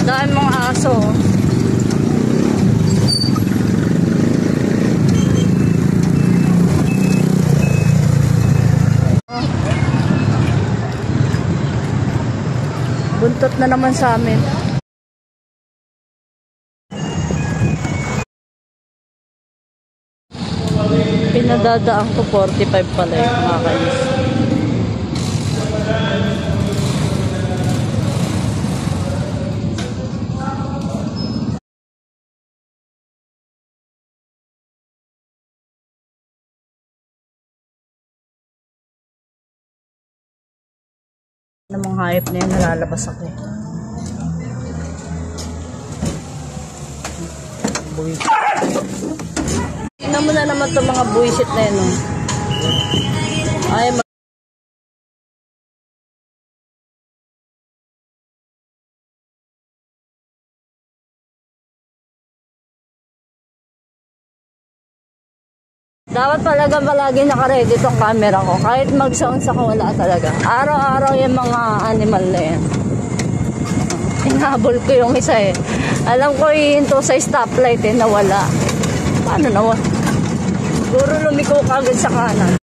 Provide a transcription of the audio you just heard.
Dahil mga aso. Buntot na naman sa amin. Pinadadaan ko 45 pala yung mga kayos. Namang hayop na yun, nalalabas ako. Buwisit. Tingnan mo na naman itong mga buwisit na yun. Ay, dapat talaga palagi naka-ready itong camera ko. Kahit mag-sounds ako, wala talaga. Araw-araw yung mga animal na yan. Hinabol ko yung isa eh. Alam ko ihinto sa stoplight eh, nawala. Paano nawala? Siguro lumiko kagad sa kanan.